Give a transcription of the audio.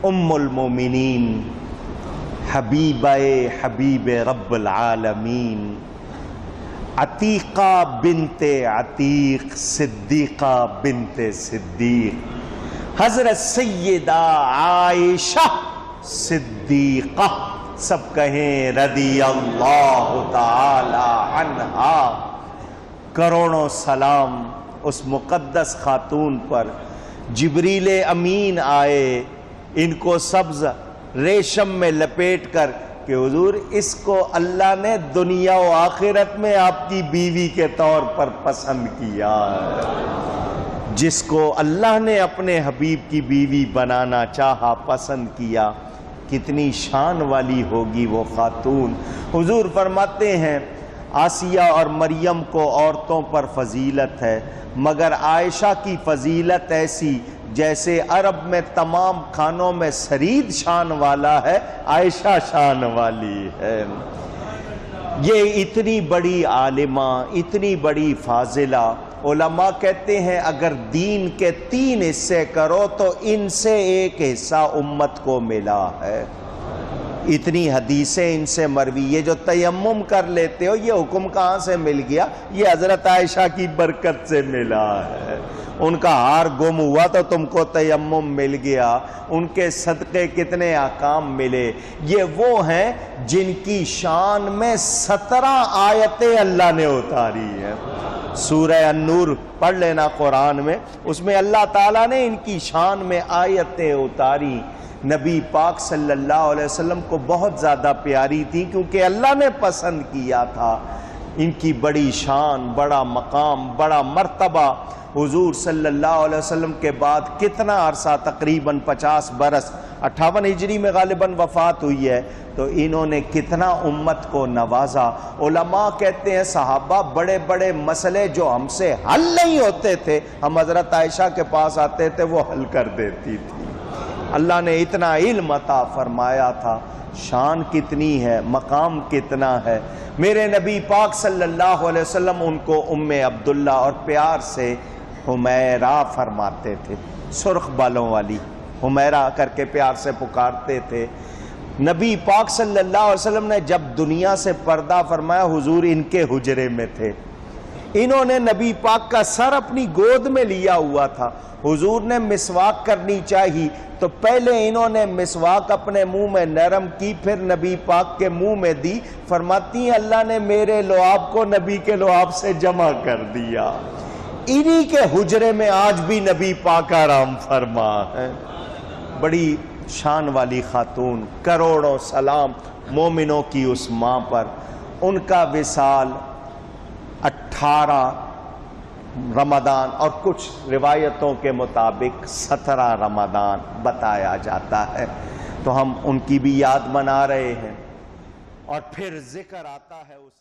ام المومنین حبیبہ حبیب رب العالمین عتیقہ بنت عتیق صدیقہ بنت صدیق حضرت سیدہ عائشہ صدیقہ، سب کہیں رضی اللہ تعالی عنہا۔ کروڑوں سلام اس مقدس خاتون پر۔ جبریل امین آئے ان کو سبز ریشم میں لپیٹ کر کہ حضور اس کو اللہ نے دنیا و آخرت میں آپ کی بیوی کے طور پر پسند کیا ہے۔ جس کو اللہ نے اپنے حبیب کی بیوی بنانا چاہا، پسند کیا، کتنی شان والی ہوگی وہ خاتون۔ حضور فرماتے ہیں آسیہ اور مریم کو عورتوں پر فضیلت ہے، مگر عائشہ کی فضیلت ایسی جیسے عرب میں تمام کھانوں میں سرید شان والا ہے، عائشہ شان والی ہے۔ یہ اتنی بڑی عالمہ، اتنی بڑی فاضلہ، علماء کہتے ہیں اگر دین کے 3 حصے کرو تو ان سے ایک حصہ امت کو ملا ہے۔ اتنی حدیثیں ان سے مروی۔ یہ جو تیمم کر لیتے ہو، یہ حکم کہاں سے مل گیا؟ یہ حضرت عائشہ کی برکت سے ملا ہے۔ ان کا ہار گم ہوا تو تم کو تیمم مل گیا، ان کے صدقے کتنے احکام ملے۔ یہ وہ ہیں جن کی شان میں 17 آیتیں اللہ نے اتاری ہیں۔ سورہ النور پڑھ لینا قرآن میں، اس میں اللہ تعالیٰ نے ان کی شان میں آیتیں اتاری۔ نبی پاک صلی اللہ علیہ وسلم کو بہت زیادہ پیاری تھی کیونکہ اللہ نے پسند کیا تھا۔ ان کی بڑی شان، بڑا مقام، بڑا مرتبہ۔ حضور صلی اللہ علیہ وسلم کے بعد کتنا عرصہ، تقریباً 50 برس، 58 ہجری میں غالباً وفات ہوئی ہے، تو انہوں نے کتنا امت کو نوازا۔ علماء کہتے ہیں صحابہ بڑے بڑے مسئلے جو ہم سے حل نہیں ہوتے تھے، ہم حضرت عائشہ کے پاس آتے تھے، وہ حل کر دیتی تھی۔ اللہ نے اتنا علم عطا فرمایا تھا۔ شان کتنی ہے، مقام کتنا ہے۔ میرے نبی پاک صلی اللہ علیہ وسلم ان کو ام عبداللہ اور پیار سے حمیرہ فرماتے تھے، سرخ بالوں والی حمیرہ کر کے پیار سے پکارتے تھے۔ نبی پاک صلی اللہ علیہ وسلم نے جب دنیا سے پردہ فرمایا، حضور ان کے حجرے میں تھے۔ انہوں نے نبی پاک کا سر اپنی گود میں لیا ہوا تھا۔ حضور نے مسواک کرنی چاہی تو پہلے انہوں نے مسواک اپنے منہ میں نرم کی، پھر نبی پاک کے منہ میں دی۔ فرماتی ہیں اللہ نے میرے لعاب کو نبی کے لعاب سے جمع کر دیا۔ انہی کے حجرے میں آج بھی نبی پاک آرام فرما ہے۔ بڑی شان والی خاتون، کروڑوں سلام مومنوں کی اس ماں پر۔ ان کا وصال 18 رمضان اور کچھ روایتوں کے مطابق 17 رمضان بتایا جاتا ہے، تو ہم ان کی بھی یاد منا رہے ہیں۔ اور پھر ذکر آتا ہے اس